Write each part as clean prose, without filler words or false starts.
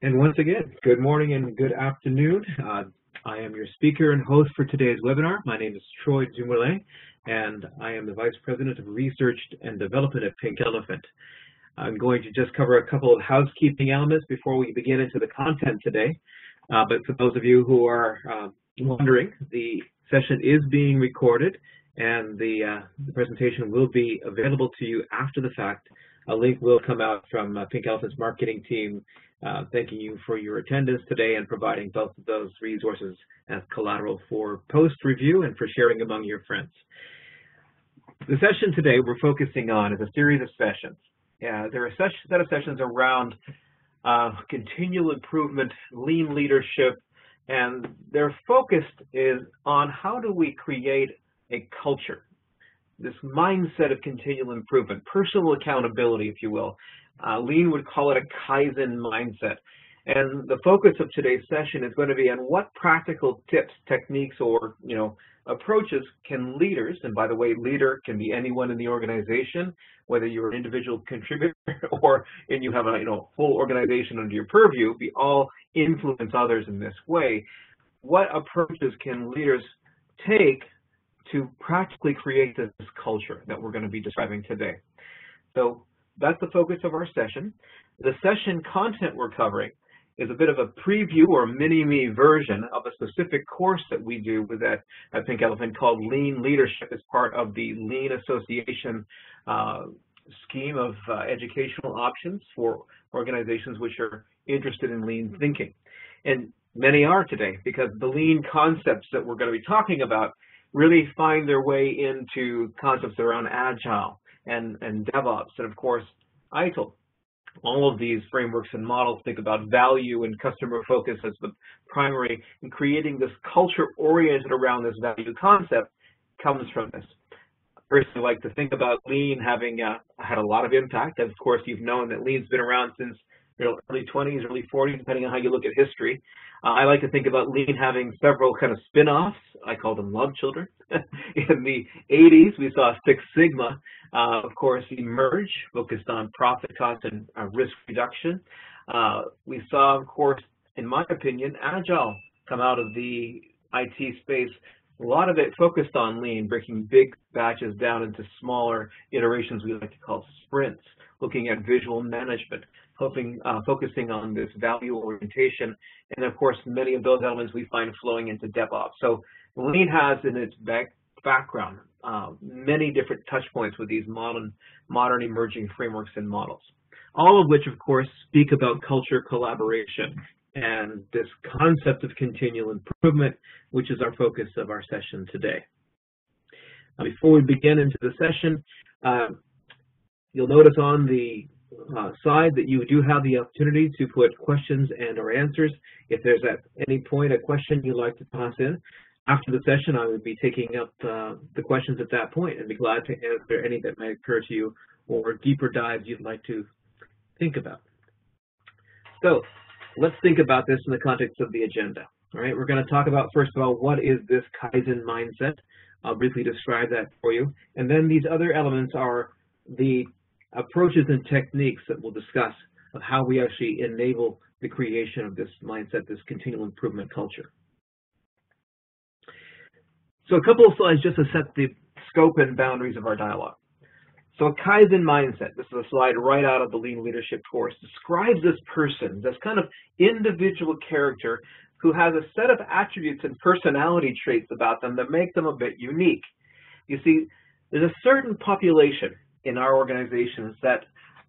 And once again, good morning and good afternoon. I am your speaker and host for today's webinar. My name is Troy Dumoulin, and I am the Vice President of Research and Development at Pink Elephant. I'm going to just cover a couple of housekeeping elements before we begin into the content today. But for those of you who are wondering, the session is being recorded, and the presentation will be available to you after the fact. A link will come out from Pink Elephant's marketing team thanking you for your attendance today and providing both of those resources as collateral for post-review and for sharing among your friends. The session today we're focusing on is a series of sessions. There are a set of sessions around continual improvement, lean leadership, and their focus is on how do we create a culture, this mindset of continual improvement, personal accountability, if you will. Lean would call it a Kaizen mindset. And the focus of today's session is going to be on what practical tips, techniques, or approaches can leaders, and by the way, leader can be anyone in the organization, whether you're an individual contributor or you have a full organization under your purview, we all influence others in this way. What approaches can leaders take to practically create this culture that we're going to be describing today? So that's the focus of our session. The session content we're covering is a bit of a preview or mini-me version of a specific course that we do with at Pink Elephant called Lean Leadership as part of the Lean Association scheme of educational options for organizations which are interested in lean thinking. And many are today, because the lean concepts that we're going to be talking about really find their way into concepts around agile and DevOps, and of course, ITIL. All of these frameworks and models think about value and customer focus as the primary, and creating this culture oriented around this value concept comes from this. I personally like to think about lean having had a lot of impact. As of course, you've known that lean's been around since early 20s, early 40s, depending on how you look at history. I like to think about lean having several kind of spin-offs. I call them love children. In the 80s, we saw Six Sigma, of course, emerge, focused on profit, cost, and risk reduction. We saw, of course, in my opinion, Agile come out of the IT space. A lot of it focused on lean, breaking big batches down into smaller iterations we like to call sprints, looking at visual management, focusing on this value orientation, and of course, many of those elements we find flowing into DevOps. So lean has in its background many different touch points with these modern emerging frameworks and models, all of which, of course, speak about culture collaboration and this concept of continual improvement, which is our focus of our session today. Now, before we begin into the session, you'll notice on the side that you do have the opportunity to put questions and or answers. If there's at any point a question you'd like to toss in, after the session I would be taking up the questions at that point and be glad to answer any that might occur to you or deeper dives you'd like to think about. So let's think about this in the context of the agenda. All right, we're going to talk about, first of all, what is this Kaizen mindset? I'll briefly describe that for you. And then these other elements are the approaches and techniques that we'll discuss of how we actually enable the creation of this mindset, this continual improvement culture. So a couple of slides just to set the scope and boundaries of our dialogue. So a Kaizen mindset, this is a slide right out of the Lean Leadership course, describes this person, this kind of individual character who has a set of attributes and personality traits about them that make them a bit unique. You see, there's a certain population in our organizations that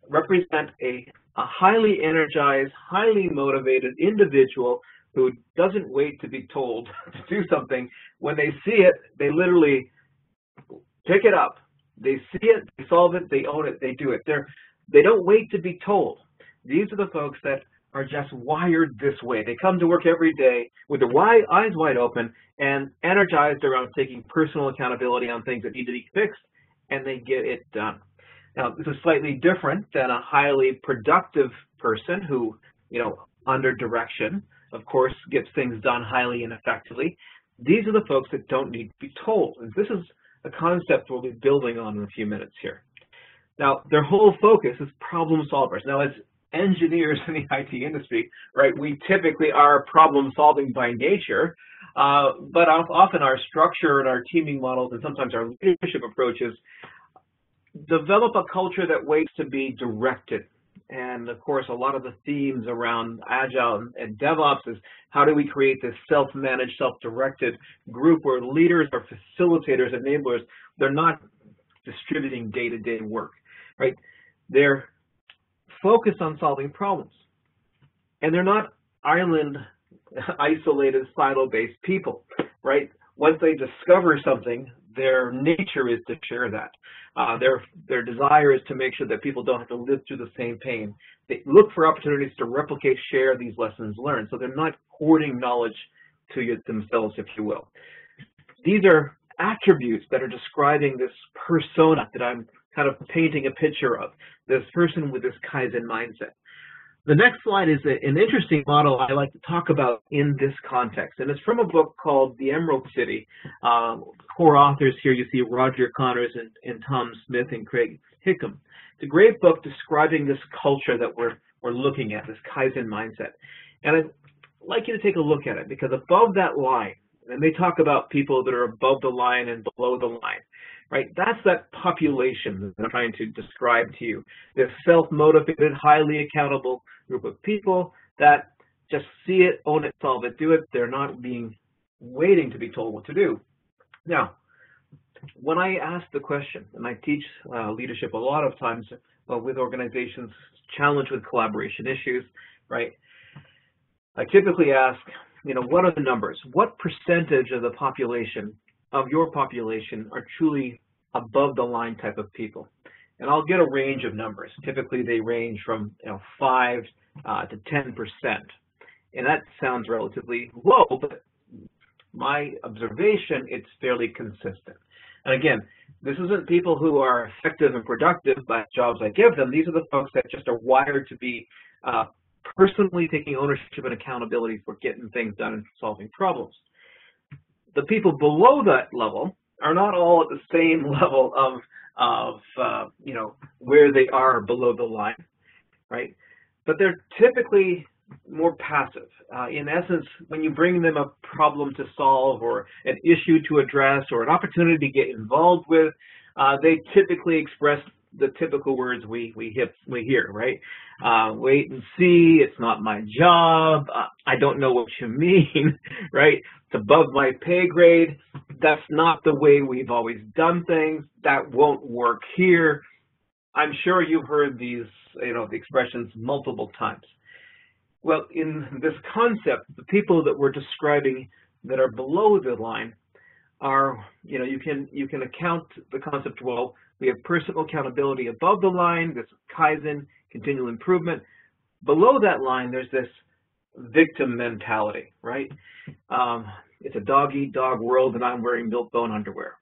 represent a highly energized, highly motivated individual who doesn't wait to be told to do something. When they see it, they literally pick it up. They see it, they solve it, they own it, they do it. They don't wait to be told. These are the folks that are just wired this way. They come to work every day with their eyes wide open and energized around taking personal accountability on things that need to be fixed, and they get it done. Now, this is slightly different than a highly productive person who, under direction, of course, gets things done highly and effectively. These are the folks that don't need to be told. And this is a concept we'll be building on in a few minutes here. Now, their whole focus is problem solvers. Now, as engineers in the IT industry, right, we typically are problem solving by nature, but often our structure and our teaming models and sometimes our leadership approaches develop a culture that waits to be directed. And of course, a lot of the themes around Agile and DevOps is how do we create this self-managed, self-directed group where leaders are facilitators, enablers. They're not distributing day-to-day work, right? They're focused on solving problems. And they're not island, isolated, silo-based people, right? Once they discover something, their nature is to share that. Their desire is to make sure that people don't have to live through the same pain. They look for opportunities to replicate, share these lessons learned. So they're not hoarding knowledge to themselves, if you will. These are attributes that are describing this persona that I'm kind of painting a picture of, this person with this Kaizen mindset. The next slide is an interesting model I like to talk about in this context, and it's from a book called The Emerald City. Core authors here, you see Roger Connors and Tom Smith and Craig Hickam. It's a great book describing this culture that we're looking at, this Kaizen mindset. And I'd like you to take a look at it, because above that line, and they talk about people that are above the line and below the line, right? That's that population that I'm trying to describe to you. This self-motivated, highly accountable group of people that just see it, own it, solve it, do it. They're not waiting to be told what to do. Now, when I ask the question, and I teach leadership a lot of times with organizations challenged with collaboration issues, right? I typically ask, what are the numbers? What percentage of the population, of your population, are truly above the line type of people? And I'll get a range of numbers. Typically they range from 5 to 10%. And that sounds relatively low, but my observation, it's fairly consistent. And again, this isn't people who are effective and productive by jobs I give them. These are the folks that just are wired to be personally taking ownership and accountability for getting things done and solving problems. The people below that level are not all at the same level of where they are below the line, right? But they're typically more passive. In essence, when you bring them a problem to solve or an issue to address or an opportunity to get involved with, they typically express the typical words we hear, right? Wait and see, it's not my job, I don't know what you mean, right? It's above my pay grade, that's not the way we've always done things, that won't work here. I'm sure you've heard these, the expressions multiple times. Well, in this concept, the people that we're describing that are below the line are, you can account the concept, well, we have personal accountability above the line, this Kaizen, continual improvement. Below that line, there's this victim mentality, right? It's a dog-eat-dog world and I'm wearing milk-bone underwear.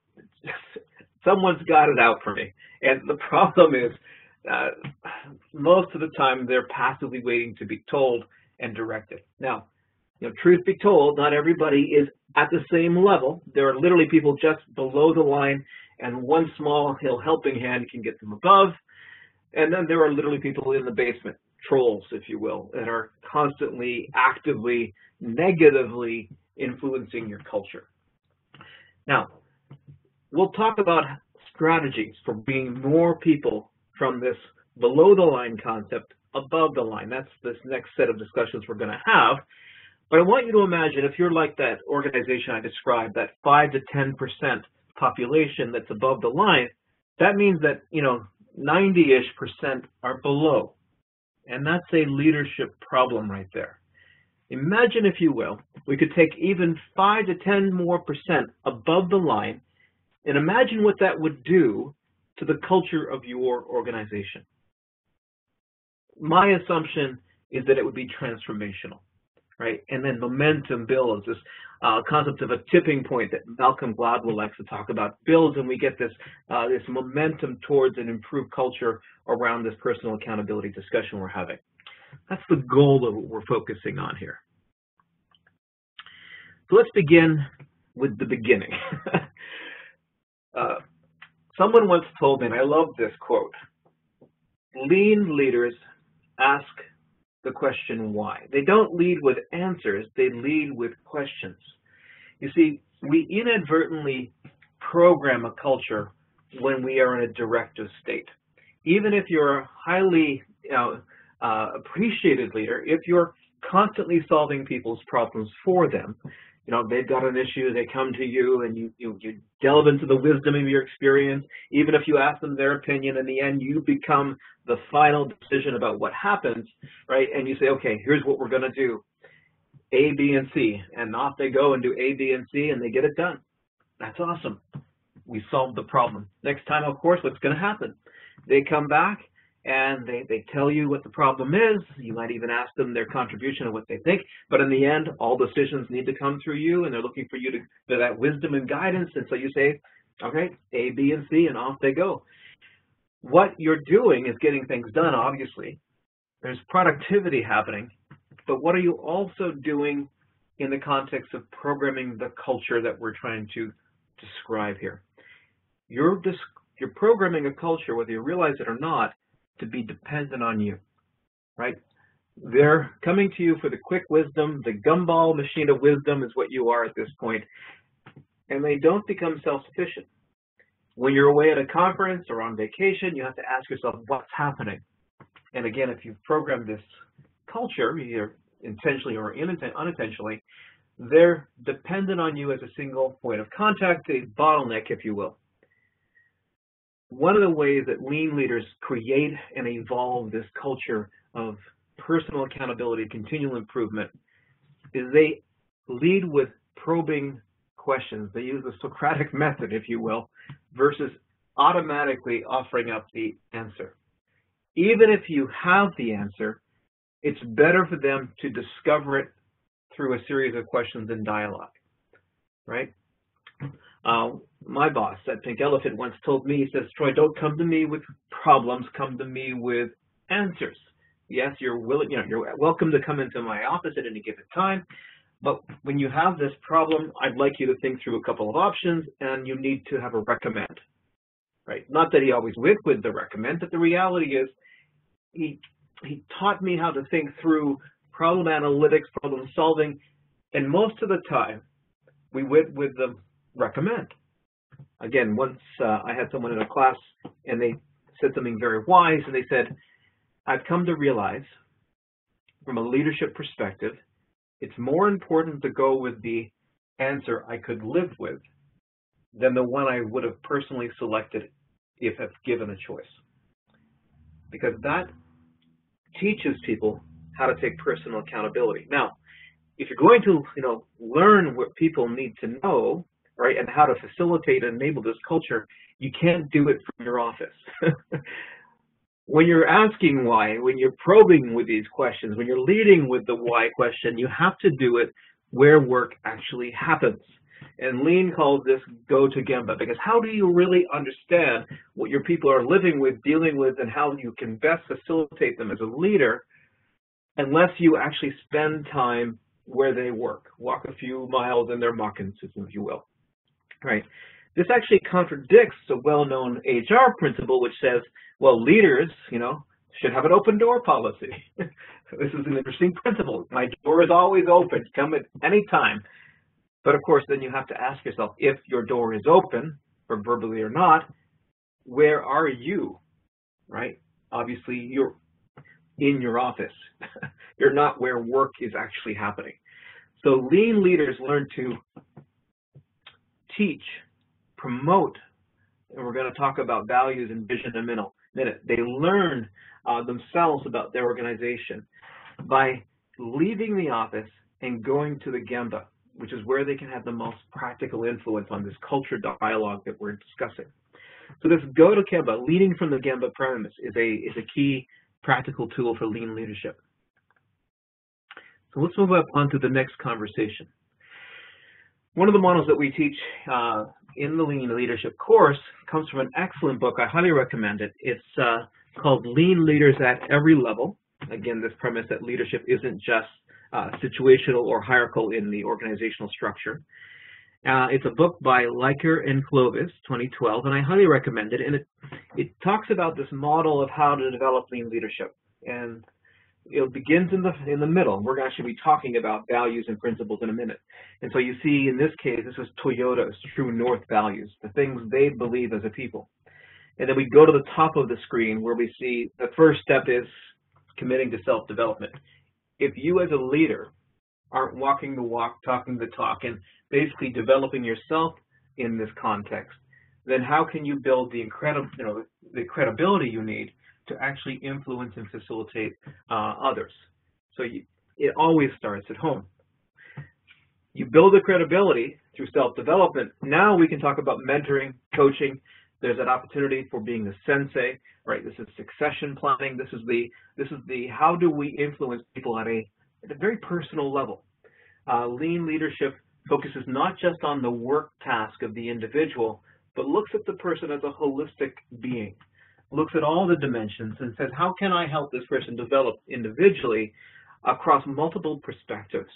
Someone's got it out for me. And the problem is, most of the time, they're passively waiting to be told and directed. Now, truth be told, not everybody is at the same level. There are literally people just below the line, and one small helping hand can get them above. And then there are literally people in the basement, trolls, if you will, that are constantly, actively, negatively influencing your culture. Now, we'll talk about strategies for bringing more people from this below the line concept above the line. That's this next set of discussions we're going to have. But I want you to imagine if you're like that organization I described, that 5 to 10% population that's above the line, that means that 90-ish% are below. And that's a leadership problem right there. Imagine, if you will, we could take even 5 to 10 more percent above the line and imagine what that would do to the culture of your organization. My assumption is that it would be transformational, right? And then momentum builds, this concept of a tipping point that Malcolm Gladwell likes to talk about, builds, and we get this, this momentum towards an improved culture around this personal accountability discussion we're having. That's the goal of what we're focusing on here. So let's begin with the beginning. Someone once told me, and I love this quote, lean leaders ask the question why. They don't lead with answers, they lead with questions. You see, we inadvertently program a culture when we are in a directive state. Even if you're a highly appreciated leader, if you're constantly solving people's problems for them, they've got an issue, they come to you, and you delve into the wisdom of your experience. Even if you ask them their opinion, in the end, you become the final decision about what happens, right? And you say, okay, here's what we're going to do, A, B, and C. And off they go and do A, B, and C, and they get it done. That's awesome. We solved the problem. Next time, of course, what's going to happen? They come back, and they tell you what the problem is. You might even ask them their contribution of what they think. But in the end, all decisions need to come through you, and they're looking for you for that wisdom and guidance. And so you say, okay, A, B, and C, and off they go. What you're doing is getting things done, obviously. There's productivity happening. But what are you also doing in the context of programming the culture that we're trying to describe here? You're programming a culture, whether you realize it or not, to be dependent on you, right? They're coming to you for the quick wisdom. The gumball machine of wisdom is what you are at this point, and they don't become self-sufficient. When you're away at a conference or on vacation, you have to ask yourself, what's happening? And again, if you've programmed this culture, either intentionally or unintentionally, they're dependent on you as a single point of contact, a bottleneck, if you will. One of the ways that lean leaders create and evolve this culture of personal accountability, continual improvement, is they lead with probing questions. They use the Socratic method, if you will, versus automatically offering up the answer. Even if you have the answer, it's better for them to discover it through a series of questions and dialogue, right? My boss at Pink Elephant once told me, he says, Troy, don't come to me with problems, come to me with answers. Yes, you're welcome to come into my office at any given time, but when you have this problem, I'd like you to think through a couple of options, and you need to have a recommend, right? Not that he always went with the recommend, but the reality is he taught me how to think through problem analytics, problem solving, and most of the time we went with the recommend. Again, once I had someone in a class and they said something very wise, and they said, I've come to realize from a leadership perspective, it's more important to go with the answer I could live with than the one I would have personally selected if given a choice. Because that teaches people how to take personal accountability. Now, if you're going to learn what people need to know, right, and how to facilitate and enable this culture, you can't do it from your office. When you're asking why, when you're probing with these questions, when you're leading with the why question, you have to do it where work actually happens. And Lean calls this go to Gemba, because how do you really understand what your people are living with, dealing with, and how you can best facilitate them as a leader unless you actually spend time where they work, walk a few miles in their moccasins, if you will. Right. This actually contradicts a well-known HR principle which says, well, leaders, should have an open door policy. This is an interesting principle. My door is always open. Come at any time. But of course, then you have to ask yourself, if your door is open, or verbally or not, where are you? Right? Obviously, you're in your office. You're not where work is actually happening. So lean leaders learn to teach, promote, and we're going to talk about values and vision in a minute. They learn themselves about their organization by leaving the office and going to the Gemba, which is where they can have the most practical influence on this culture dialogue that we're discussing. So this go to Gemba, leading from the Gemba premise, is a key practical tool for lean leadership. So let's move up onto the next conversation. One of the models that we teach in the Lean Leadership course comes from an excellent book. I highly recommend it. It's called Lean Leaders at Every Level. Again, this premise that leadership isn't just situational or hierarchical in the organizational structure. It's a book by Leiker and Clovis, 2012, and I highly recommend it. And it talks about this model of how to develop lean leadership. And it begins in the middle. We're going to actually be talking about values and principles in a minute. And so you see, in this case, this is Toyota's true north values, the things they believe as a people. And then we go to the top of the screen where we see the first step is committing to self-development. If you as a leader aren't walking the walk, talking the talk, and basically developing yourself in this context, then how can you build the the credibility you need to actually influence and facilitate others? So it always starts at home. You build the credibility through self-development. Now we can talk about mentoring, coaching. There's an opportunity for being a sensei, right? This is succession planning. This is the how do we influence people at a very personal level. Lean leadership focuses not just on the work task of the individual, but looks at the person as a holistic being, looks at all the dimensions and says, how can I help this person develop individually across multiple perspectives,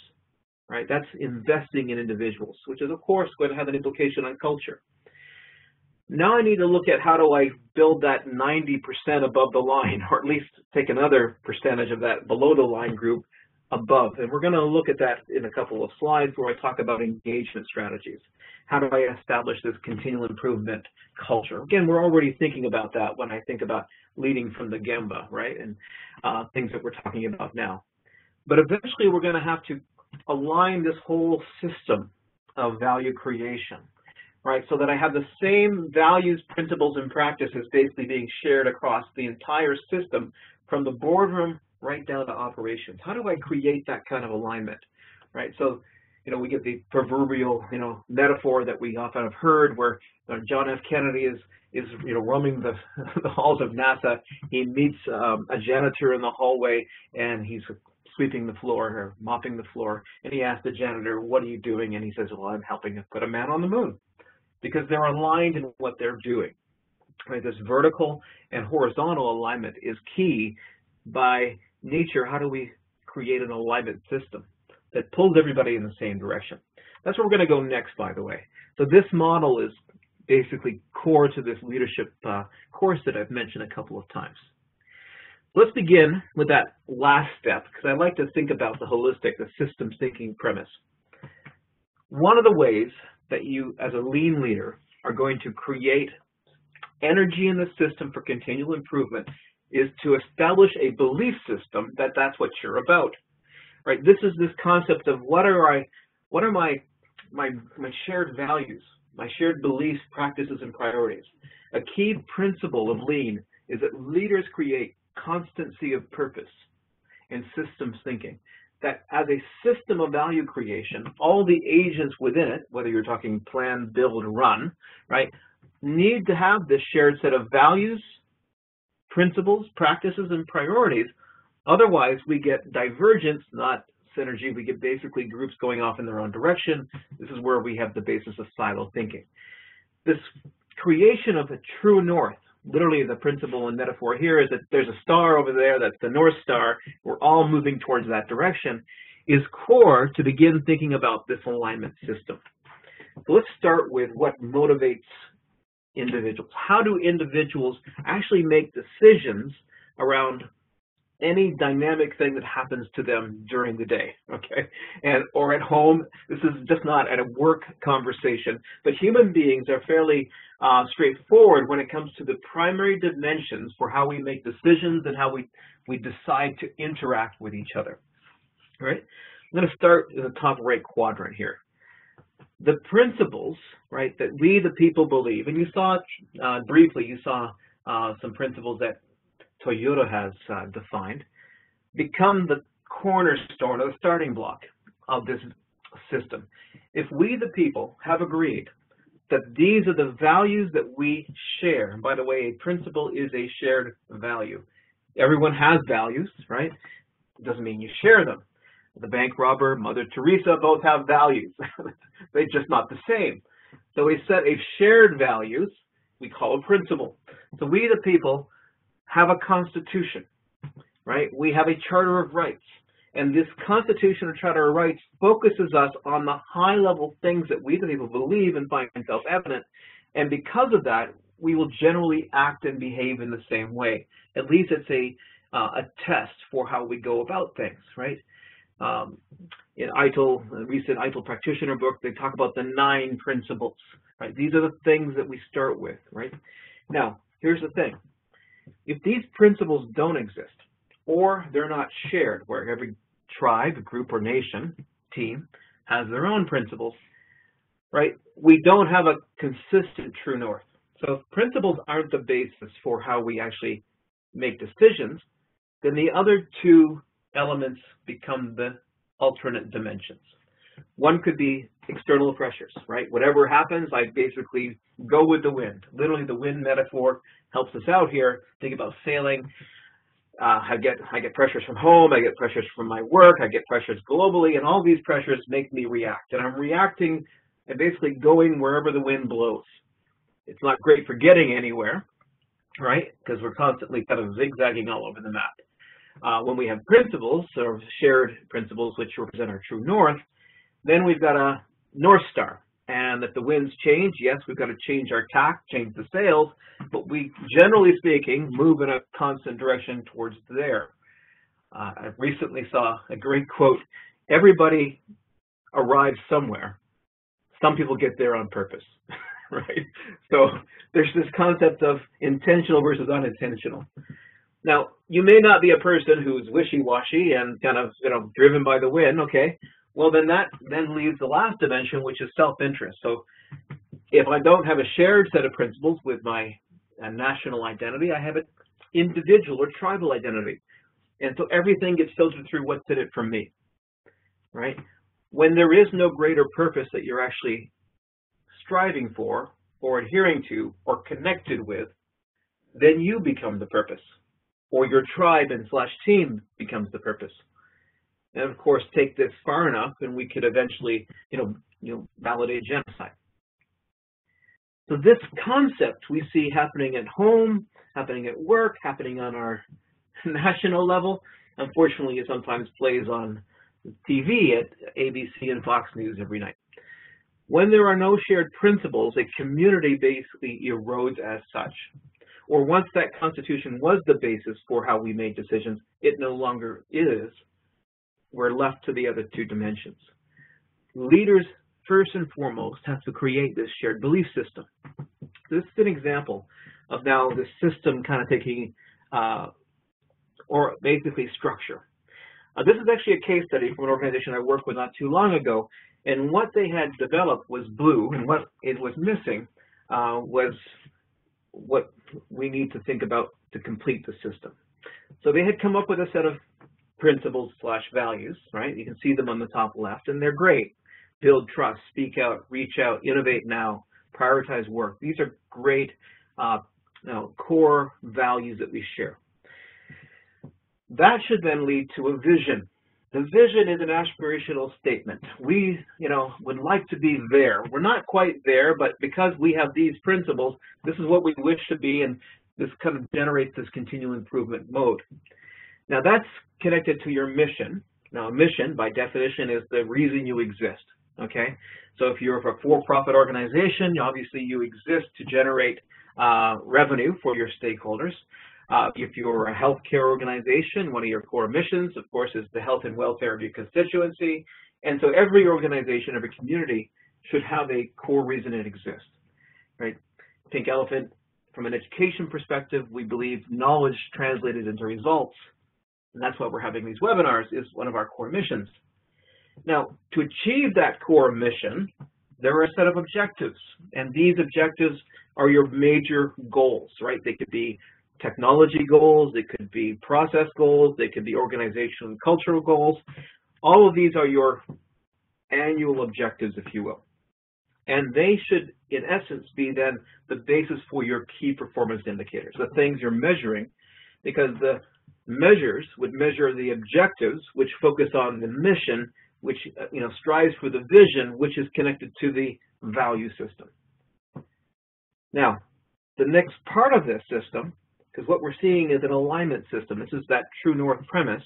right? That's investing in individuals, which is, of course, going to have an implication on culture. Now I need to look at how do I build that 90% above the line, or at least take another percentage of that below the line group above. And we're going to look at that in a couple of slides where I talk about engagement strategies. How do I establish this continual improvement culture? Again, we're already thinking about that when I think about leading from the Gemba, right? And things that we're talking about now. But eventually we're going to have to align this whole system of value creation, right? So that I have the same values, principles, and practices basically being shared across the entire system from the boardroom right down to operations. How do I create that kind of alignment, right? So, we get the proverbial, metaphor that we often have heard where John F. Kennedy is roaming the halls of NASA. He meets a janitor in the hallway and he's sweeping the floor or mopping the floor. And he asks the janitor, what are you doing? And he says, well, I'm helping to put a man on the moon, because they're aligned in what they're doing. Right? This vertical and horizontal alignment is key. By nature, how do we create an alignment system that pulls everybody in the same direction? That's where we're going to go next, by the way. So this model is basically core to this leadership course that I've mentioned a couple of times. Let's begin with that last step, because I like to think about the holistic, the systems thinking premise. One of the ways that you, as a lean leader, are going to create energy in the system for continual improvement is to establish a belief system that that's what you're about, right? This is this concept of what are my shared values, my shared beliefs, practices, and priorities. A key principle of lean is that leaders create constancy of purpose and systems thinking. That as a system of value creation, all the agents within it, whether you're talking plan, build, run, right, need to have this shared set of values, principles, practices, and priorities. Otherwise, we get divergence, not synergy. We get basically groups going off in their own direction. This is where we have the basis of silo thinking. This creation of a true north, literally the principle and metaphor here is that there's a star over there, that's the North Star, we're all moving towards that direction, is core to begin thinking about this alignment system. So let's start with what motivates individuals. How do individuals actually make decisions around any dynamic thing that happens to them during the day, okay? Or at home? This is just not at a work conversation, but human beings are fairly straightforward when it comes to the primary dimensions for how we make decisions and how we decide to interact with each other, all right? I'm going to start in the top right quadrant here. The principles, right, that we the people believe, and you saw briefly, you saw some principles that Toyota has defined, become the cornerstone or the starting block of this system. If we the people have agreed that these are the values that we share, and by the way, a principle is a shared value. Everyone has values, right? It doesn't mean you share them. The bank robber, Mother Teresa both have values. They're just not the same. So we set a shared values, we call a principle. So we the people have a constitution, right? We have a charter of rights. And this constitution or charter of rights focuses us on the high level things that we the people believe and find self-evident. And because of that, we will generally act and behave in the same way. At least it's a test for how we go about things, right? In a recent ITIL practitioner book, they talk about the 9 principles, right? These are the things that we start with, right? Now, here's the thing. If these principles don't exist, or they're not shared, where every tribe, group, or nation, team, has their own principles, right? We don't have a consistent true north. So if principles aren't the basis for how we actually make decisions, then the other 2 elements become the alternate dimensions. One could be external pressures, right? Whatever happens, I basically go with the wind. Literally, the wind metaphor helps us out here. Think about sailing. I get pressures from home, I get pressures from my work, I get pressures globally, and all these pressures make me react. And I'm reacting and basically going wherever the wind blows. It's not great for getting anywhere, right? Because we're constantly kind of zigzagging all over the map. When we have principles, or shared principles, which represent our true north, then we've got a North Star. And if the winds change, yes, we've got to change our tack, change the sails, but we, generally speaking, move in a constant direction towards there. I recently saw a great quote, everybody arrives somewhere. Some people get there on purpose, right? So there's this concept of intentional versus unintentional. Now, you may not be a person who's wishy-washy and kind of, driven by the wind, okay? Well, then that leaves the last dimension, which is self-interest. So if I don't have a shared set of principles with my national identity, I have an individual or tribal identity. And so everything gets filtered through what's in it for me, right? When there is no greater purpose that you're actually striving for or adhering to or connected with, then you become the purpose, or your tribe and / team becomes the purpose. And of course, take this far enough, and we could eventually, validate genocide. So this concept we see happening at home, happening at work, happening on our national level. Unfortunately, it sometimes plays on TV at ABC and Fox News every night. When there are no shared principles, a community basically erodes as such. Or once that constitution was the basis for how we made decisions, it no longer is. We're left to the other 2 dimensions. Leaders, first and foremost, have to create this shared belief system. This is an example of now the system kind of taking, or basically structure. This is actually a case study from an organization I worked with not too long ago, and what they had developed was blue, and what it was missing was what we need to think about to complete the system. So they had come up with a set of principles / values, right? You can see them on the top left, and they're great. Build trust, speak out, reach out, innovate now, prioritize work. These are great core values that we share. That should then lead to a vision. The vision is an aspirational statement. We, would like to be there. We're not quite there, but because we have these principles, this is what we wish to be, and this kind of generates this continual improvement mode. Now that's connected to your mission. Now a mission, by definition, is the reason you exist, okay? So if you're a for-profit organization, obviously you exist to generate revenue for your stakeholders. If you're a healthcare organization, one of your core missions, of course, is the health and welfare of your constituency. And so every organization, every community should have a core reason it exists, right? Pink Elephant, from an education perspective, we believe knowledge translated into results. And that's why we're having these webinars, is one of our core missions. Now, to achieve that core mission, there are a set of objectives. And these objectives are your major goals, right? They could be technology goals, they could be process goals, they could be organizational and cultural goals. All of these are your annual objectives, if you will. And they should, in essence, be then the basis for your key performance indicators, the things you're measuring, because the measures would measure the objectives, which focus on the mission, which strives for the vision, which is connected to the value system. Now, the next part of this system, because what we're seeing is an alignment system, this is that true north premise,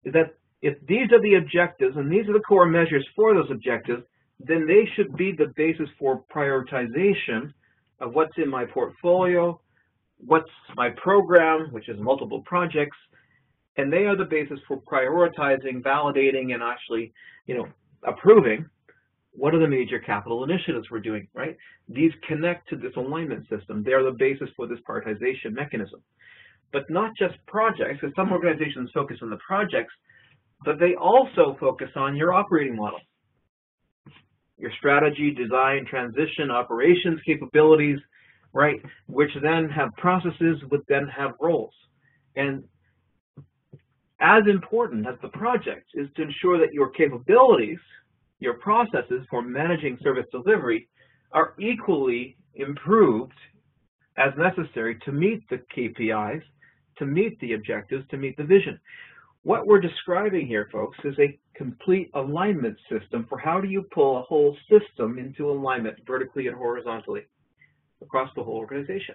is that if these are the objectives and these are the core measures for those objectives, then they should be the basis for prioritization of what's in my portfolio, what's my program, which is multiple projects, And they are the basis for prioritizing, validating, and actually, approving what are the major capital initiatives we're doing, right? These connect to this alignment system. They are the basis for this prioritization mechanism. But not just projects, because some organizations focus on the projects, but they also focus on your operating model, your strategy, design, transition, operations capabilities, right? Which then have processes, which then have roles. And as important as the project is to ensure that your capabilities, your processes for managing service delivery are equally improved as necessary to meet the KPIs, to meet the objectives, to meet the vision. What we're describing here, folks, is a complete alignment system for how do you pull a whole system into alignment vertically and horizontally across the whole organization.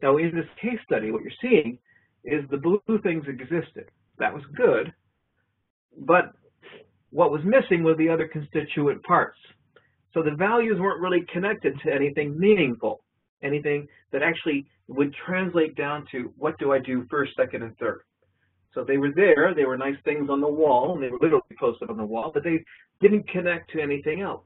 Now, in this case study, what you're seeing is the blue things existed. That was good, but what was missing were the other constituent parts. So the values weren't really connected to anything meaningful, anything that actually would translate down to what do I do first, second, and third. So they were there, they were nice things on the wall, and they were literally posted on the wall, but they didn't connect to anything else.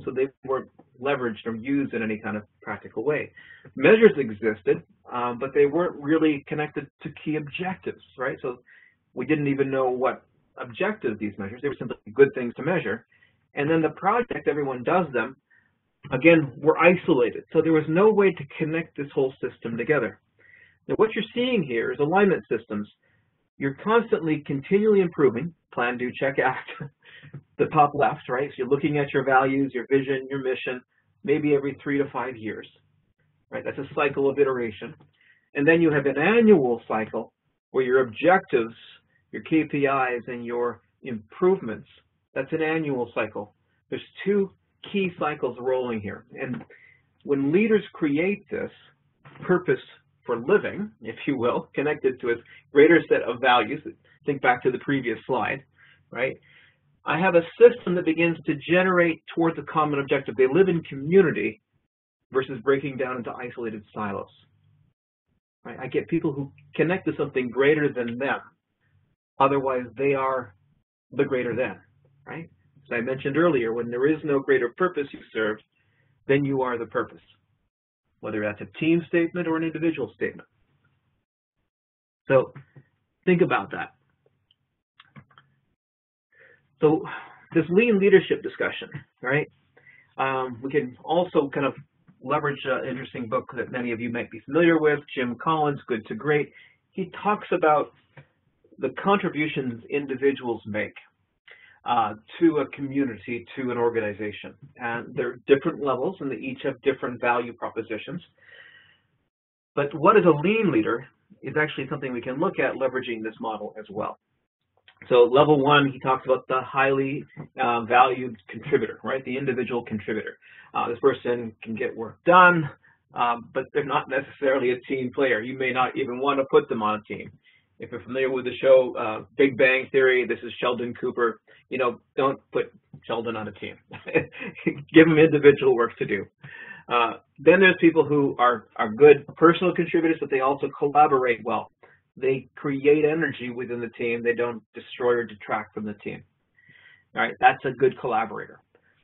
So they weren't leveraged or used in any kind of practical way. Measures existed, but they weren't really connected to key objectives, right? So we didn't even know what objectives these measures, they were simply good things to measure. And then the project, everyone does them, again, were isolated. So there was no way to connect this whole system together. Now what you're seeing here is alignment systems. You're constantly, continually improving, plan, do, check, act, the top left, right? So you're looking at your values, your vision, your mission, maybe every 3 to 5 years, right? That's a cycle of iteration. And then you have an annual cycle where your objectives, your KPIs, and your improvements, that's an annual cycle. There's 2 key cycles rolling here. And when leaders create this purpose for living, if you will, connected to a greater set of values, think back to the previous slide, right? I have a system that begins to generate towards a common objective. They live in community versus breaking down into isolated silos. Right? I get people who connect to something greater than them. Otherwise, they are the greater than, right? As I mentioned earlier, when there is no greater purpose you serve, then you are the purpose, whether that's a team statement or an individual statement. So think about that. So this lean leadership discussion, right? We can also kind of leverage an interesting book that many of you might be familiar with, Jim Collins, Good to Great. He talks about the contributions individuals make to a community, to an organization. And there are different levels, and they each have different value propositions. But what is a lean leader is actually something we can look at leveraging this model as well. So level 1, he talks about the highly valued contributor, right? The individual contributor. This person can get work done, but they're not necessarily a team player. You may not even want to put them on a team. If you're familiar with the show Big Bang Theory, this is Sheldon Cooper. You know, don't put Sheldon on a team. Give him individual work to do. Then there's people who are good personal contributors, but they also collaborate well. They create energy within the team. They don't destroy or detract from the team. All right, that's a good collaborator.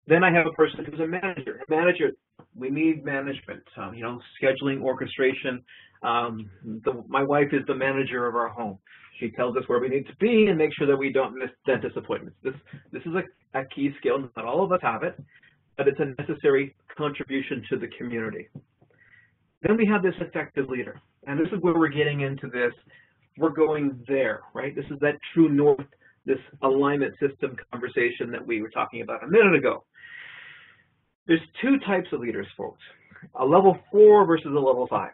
Then I have a person who's a manager. A manager, we need management, you know, scheduling, orchestration. My wife is the manager of our home. She tells us where we need to be and make sure that we don't miss dentist appointments. This is a key skill. Not all of us have it, but it's a necessary contribution to the community. Then we have this effective leader. And this is where we're getting into this. We're going there, right? This is that true north, this alignment system conversation that we were talking about a minute ago. There's 2 types of leaders, folks. A level 4 versus a level 5.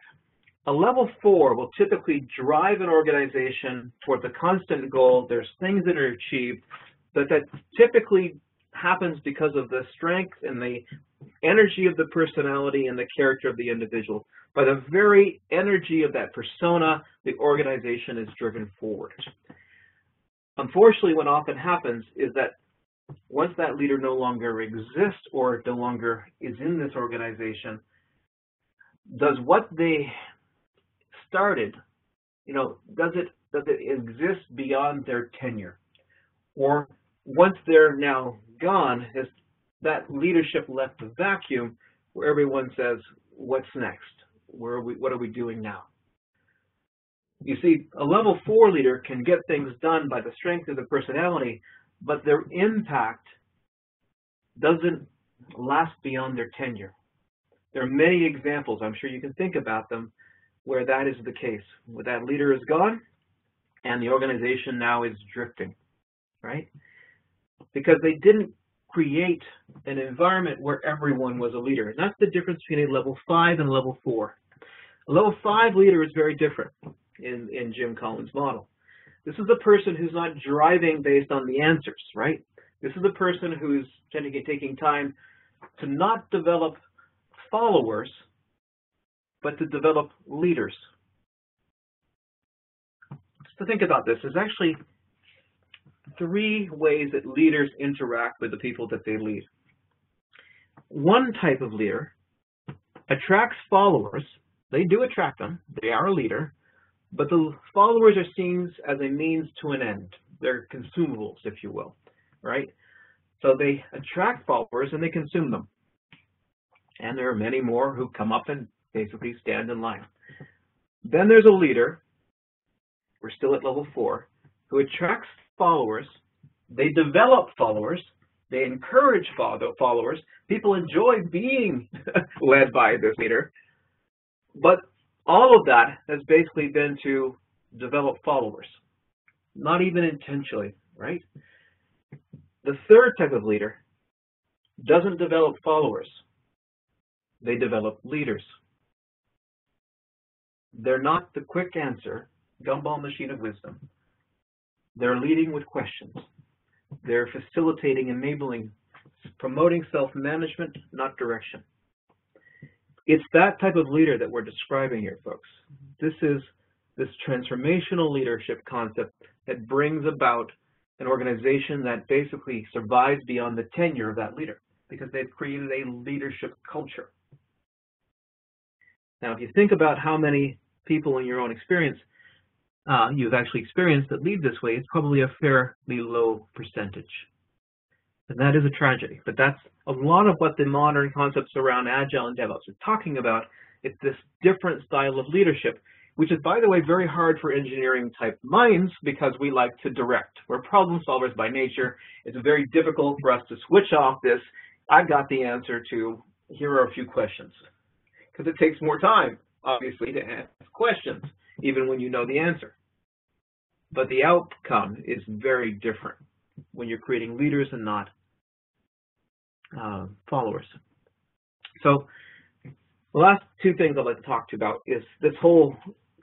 A level 4 will typically drive an organization towards a constant goal. There's things that are achieved, but that typically happens because of the strength and the energy of the personality and the character of the individual. By the very energy of that persona, the organization is driven forward. Unfortunately, what often happens is that once that leader no longer exists or no longer is in this organization, does what they started, you know, does that it exists beyond their tenure? Or once they're now gone, has that leadership left a vacuum where everyone says, what's next? What are we doing now? You see, a level 4 leader can get things done by the strength of their personality, but their impact doesn't last beyond their tenure. There are many examples, I'm sure you can think about them, where that is the case, where that leader is gone and the organization now is drifting, right? Because they didn't create an environment where everyone was a leader. And that's the difference between a level 5 and a level 4. A level 5 leader is very different in Jim Collins' model. This is a person who's not driving based on the answers, right? This is a person who's taking time to not develop followers, but to develop leaders. Just to think about this, there's actually 3 ways that leaders interact with the people that they lead. One type of leader attracts followers. They do attract them. They are a leader. But the followers are seen as a means to an end. They're consumables, if you will, right? So they attract followers and they consume them. And there are many more who come up and basically stand in line. Then there's a leader, we're still at level 4, who attracts followers. They develop followers. They encourage followers. People enjoy being led by this leader. But all of that has basically been to develop followers, not even intentionally, right? The third type of leader doesn't develop followers. They develop leaders. They're not the quick answer, gumball machine of wisdom. They're leading with questions. They're facilitating, enabling, promoting self-management, not direction. It's that type of leader that we're describing here, folks. This is this transformational leadership concept that brings about an organization that basically survives beyond the tenure of that leader because they've created a leadership culture. Now, if you think about how many people in your own experience you've actually experienced that lead this way, it's probably a fairly low percentage. And that is a tragedy. But that's a lot of what the modern concepts around Agile and DevOps are talking about. It's this different style of leadership, which is, by the way, very hard for engineering-type minds because we like to direct. We're problem solvers by nature. It's very difficult for us to switch off this, I've got the answer to, here are a few questions. Because it takes more time, obviously, to ask questions, even when you know the answer. But the outcome is very different when you're creating leaders and not followers. So the last 2 things I'd like to talk to you about is this whole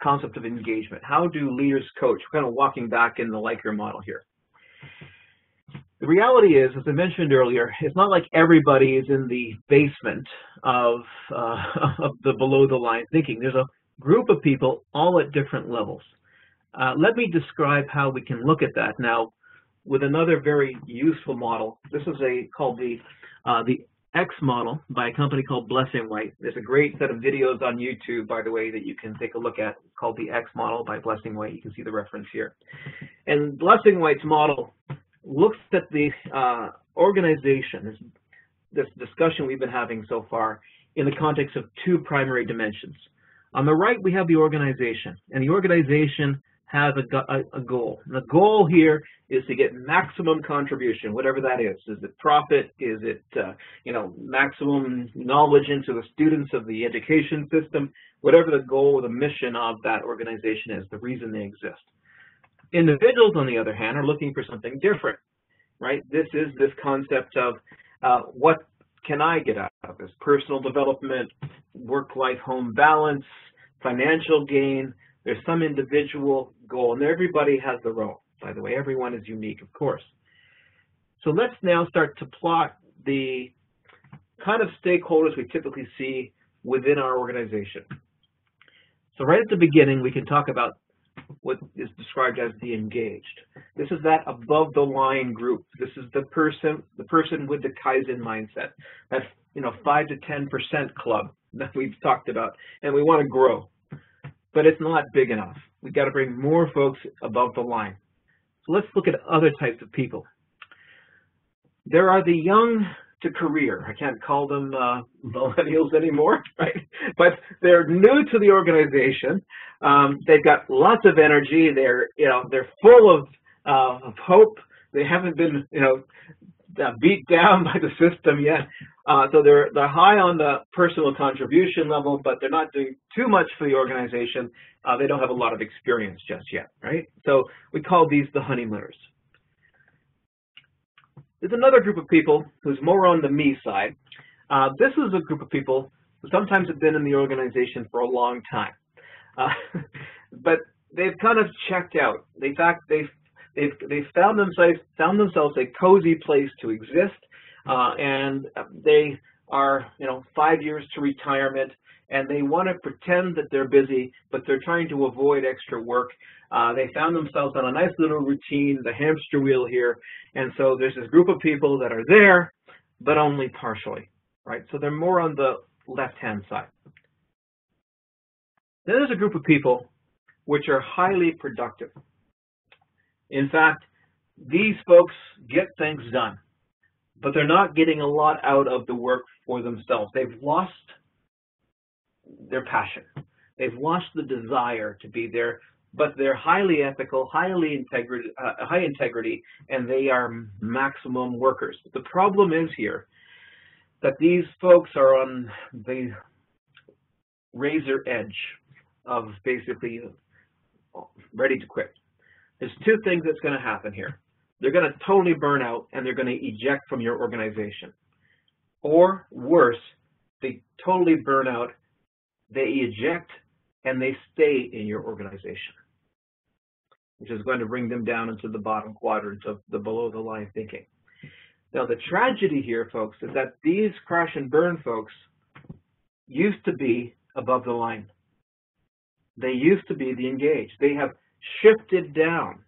concept of engagement. How do leaders coach? We're kind of walking back in the Likert model here. The reality is, as I mentioned earlier, it's not like everybody is in the basement of the below-the-line thinking. There's a group of people all at different levels. Let me describe how we can look at that now with another very useful model. This is called the X model by a company called Blessing White. There's a great set of videos on YouTube, by the way, that you can take a look at. It's called the X model by Blessing White. You can see the reference here. And Blessing White's model looks at the organization, this discussion we've been having so far, in the context of 2 primary dimensions. On the right, we have the organization, and the organization has a goal. And the goal here is to get maximum contribution, whatever that is. Is it profit? Is it maximum knowledge into the students of the education system? Whatever the goal or the mission of that organization is, the reason they exist. Individuals, on the other hand, are looking for something different, right? This is this concept of what can I get out of this? Personal development, work-life home balance, financial gain. There's some individual goal, and everybody has their own. By the way, everyone is unique, of course. So let's now start to plot the kind of stakeholders we typically see within our organization. So right at the beginning, we can talk about what is described as the engaged. This is that above the line group. This is the person with the Kaizen mindset. That 5 to 10% club that we've talked about, and we want to grow. but it's not big enough. We've got to bring more folks above the line. So let's look at other types of people. There are the young to career. I can't call them millennials anymore, right? But they're new to the organization. They've got lots of energy. They're full of hope. They haven't been beat down by the system yet. So they're high on the personal contribution level, but they're not doing too much for the organization. They don't have a lot of experience just yet, right? So we call these the honeymooners. There's another group of people who's more on the me side. This is a group of people who sometimes have been in the organization for a long time, but they've kind of checked out. In fact, they've found themselves a cozy place to exist, and they are 5 years to retirement, and they want to pretend that they're busy, but they're trying to avoid extra work. They found themselves on a nice little routine, the hamster wheel here, and so there's this group of people that are there, but only partially, right? So they're more on the left-hand side. Then there's a group of people which are highly productive. In fact, these folks get things done, but they're not getting a lot out of the work for themselves. They've lost their passion. They've lost the desire to be there, but they're highly ethical, high integrity, and they are maximum workers. The problem is here that these folks are on the razor edge of basically ready to quit. There's two things that's going to happen here. They're going to totally burn out, and they're going to eject from your organization. Or worse, they totally burn out, they eject, and they stay in your organization, which is going to bring them down into the bottom quadrant of the below-the-line thinking. Now, the tragedy here, folks, is that these crash and burn folks used to be above the line. They used to be the engaged. They have shifted down,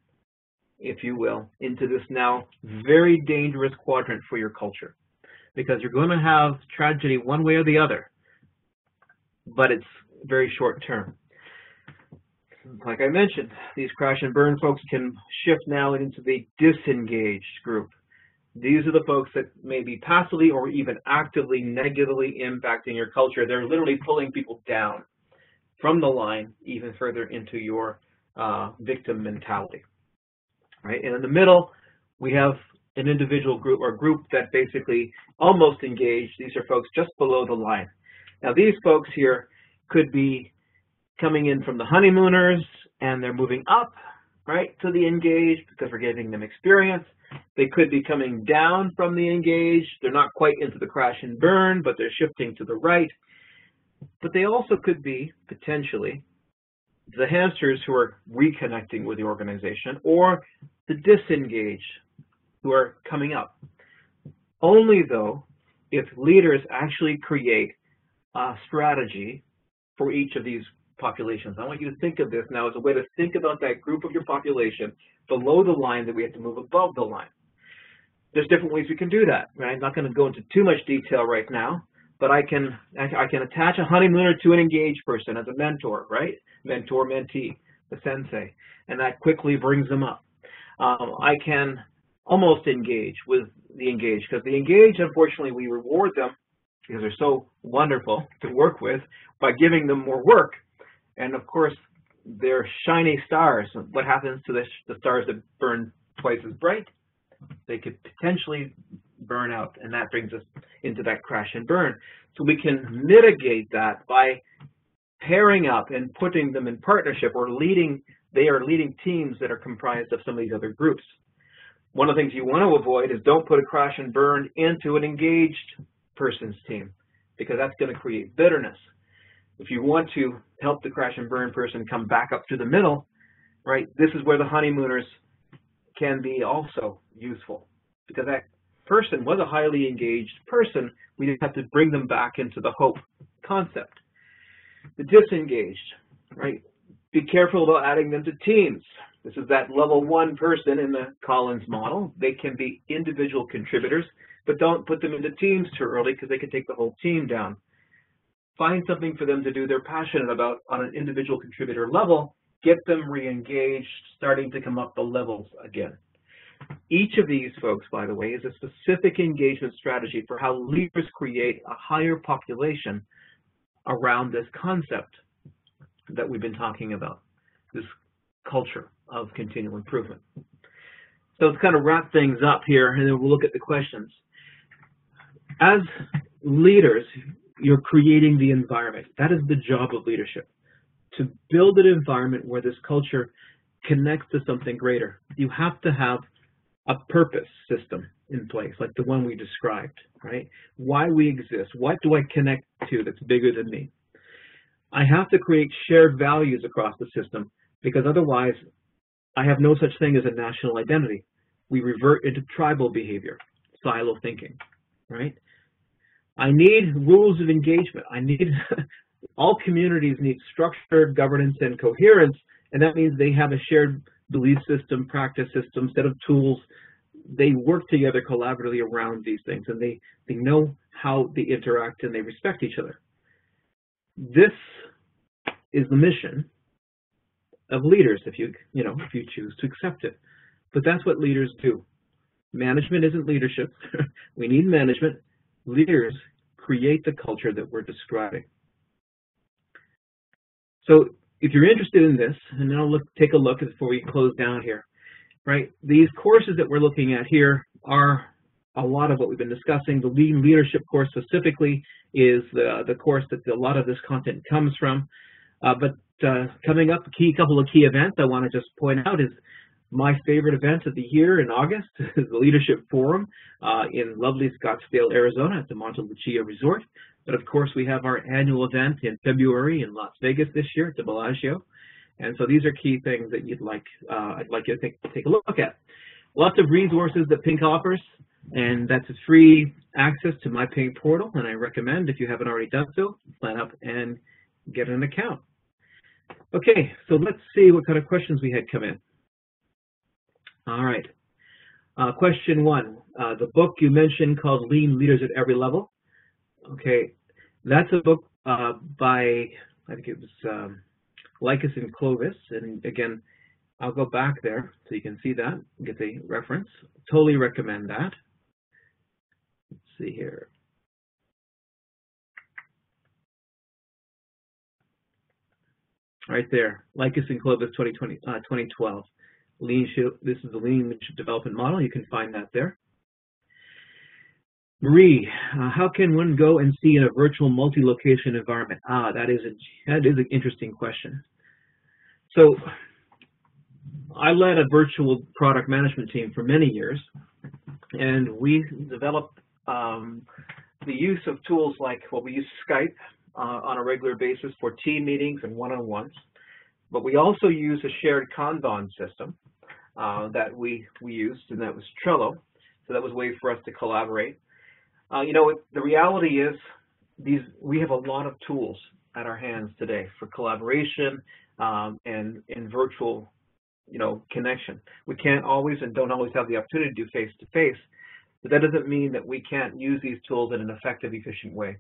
if you will, into this now very dangerous quadrant for your culture, because you're going to have tragedy one way or the other, but it's very short term. Like I mentioned, these crash and burn folks can shift now into the disengaged group. These are the folks that may be passively or even actively negatively impacting your culture. They're literally pulling people down from the line even further into your victim mentality, right? And in the middle, we have an individual group or group that basically almost engaged. These are folks just below the line. Now, these folks here could be coming in from the honeymooners, and they're moving up, right, to the engaged because we're giving them experience. They could be coming down from the engaged. They're not quite into the crash and burn, but they're shifting to the right. But they also could be, potentially, the hamsters who are reconnecting with the organization, or the disengaged who are coming up. Only, though, if leaders actually create a strategy for each of these populations. I want you to think of this now as a way to think about that group of your population below the line that we have to move above the line. There's different ways we can do that. Right? I'm not going to go into too much detail right now, but I can attach a honeymooner to an engaged person as a mentor, right? Mentor, mentee, the sensei, and that quickly brings them up. I can almost engage with the engaged, because the engaged, unfortunately, we reward them because they're so wonderful to work with by giving them more work. And of course, they're shiny stars. What happens to the stars that burn twice as bright? They could potentially burn out, and that brings us into that crash and burn. So we can mitigate that by pairing up and putting them in partnership, or they are leading teams that are comprised of some of these other groups. One of the things you want to avoid is don't put a crash and burn into an engaged person's team, because that's going to create bitterness. If you want to help the crash and burn person come back up to the middle, right, this is where the honeymooners can be also useful, because that person was a highly engaged person. We just have to bring them back into the hope concept. The disengaged, right, be careful about adding them to teams. This is that level 1 person in the Collins model. They can be individual contributors, but don't put them into teams too early, because they can take the whole team down. find something for them to do they're passionate about on an individual contributor level, get them re-engaged, starting to come up the levels again. Each of these folks, by the way, is a specific engagement strategy for how leaders create a higher population around this concept that we've been talking about, this culture of continual improvement. So let's kind of wrap things up here, and then we'll look at the questions. As leaders, you're creating the environment. That is the job of leadership, to build an environment where this culture connects to something greater. You have to have a purpose system in place, like the one we described, right? Why we exist. What do I connect to that's bigger than me? I have to create shared values across the system, because otherwise I have no such thing as a national identity. We revert into tribal behavior, silo thinking, right? I need rules of engagement. I need, all communities need structure, governance, and coherence, and that means they have a shared belief system, practice system, set of tools. They work together collaboratively around these things, and they know how they interact and they respect each other. This is the mission of leaders, if you choose to accept it. But that's what leaders do. Management isn't leadership. We need management. Leaders create the culture that we're describing. So if you're interested in this, and then I'll take a look before we close down here, right? These courses that we're looking at here are a lot of what we've been discussing. The Lean Leadership course specifically is the course that a lot of this content comes from. But coming up, a couple of key events I want to just point out is my favorite event of the year in August is the Leadership Forum in lovely Scottsdale, Arizona at the Monte Lucia Resort. But of course, we have our annual event in February in Las Vegas this year at the Bellagio. And so these are key things that I'd like you to take a look at. Lots of resources that Pink offers, and that's a free access to my Pink portal. And I recommend, if you haven't already done so, sign up and get an account. Okay, so let's see what kind of questions we had come in. All right. Question one, the book you mentioned called Lean Leaders at Every Level. Okay, that's a book by, I think it was Lycus and Clovis. And again, I'll go back there so you can see that, get the reference. Totally recommend that. Let's see here. Right there, Lycus and Clovis 2012. This is the Lean Leadership Development Model. You can find that there. Marie, how can one go and see in a virtual multi-location environment? That is an interesting question. So I led a virtual product management team for many years, and we developed the use of tools like, well, we use Skype on a regular basis for team meetings and one-on-ones, but we also use a shared Kanban system that we used, and that was Trello. So that was a way for us to collaborate. The reality is we have a lot of tools at our hands today for collaboration and virtual, connection. We can't always and don't always have the opportunity to do face-to-face, but that doesn't mean that we can't use these tools in an effective, efficient way.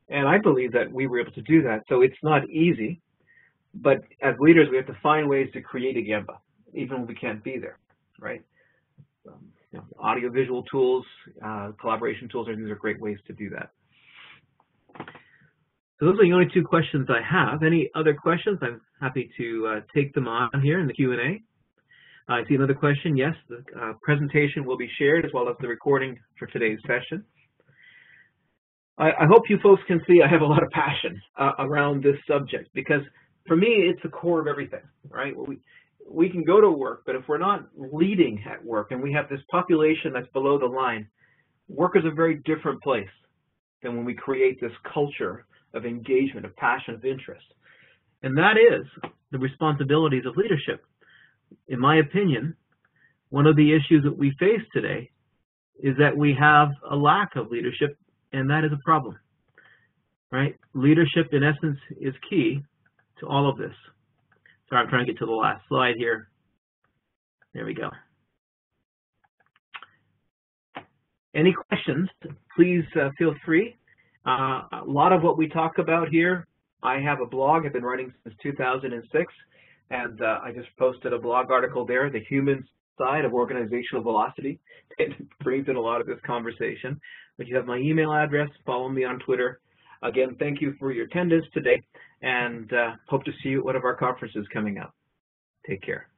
And I believe that we were able to do that. So it's not easy, but as leaders, we have to find ways to create a Gemba, even when we can't be there, right? Audio-visual tools, collaboration tools, these are great ways to do that. So those are the only two questions I have. Any other questions? I'm happy to take them on here in the Q&A. I see another question. Yes, the presentation will be shared as well as the recording for today's session. I hope you folks can see I have a lot of passion around this subject, because for me, it's the core of everything, right? We can go to work, but if we're not leading at work and we have this population that's below the line, work is a very different place than when we create this culture of engagement, of passion, of interest. And that is the responsibilities of leadership. In my opinion, one of the issues that we face today is that we have a lack of leadership, and that is a problem, right? Leadership, in essence, is key to all of this. Sorry, I'm trying to get to the last slide here. There we go. Any questions, please feel free. A lot of what we talk about here, I have a blog. I've been writing since 2006, and I just posted a blog article there, The Human Side of Organizational Velocity. It brings in a lot of this conversation. But you have my email address. Follow me on Twitter. Again, thank you for your attendance today, and hope to see you at one of our conferences coming up. Take care.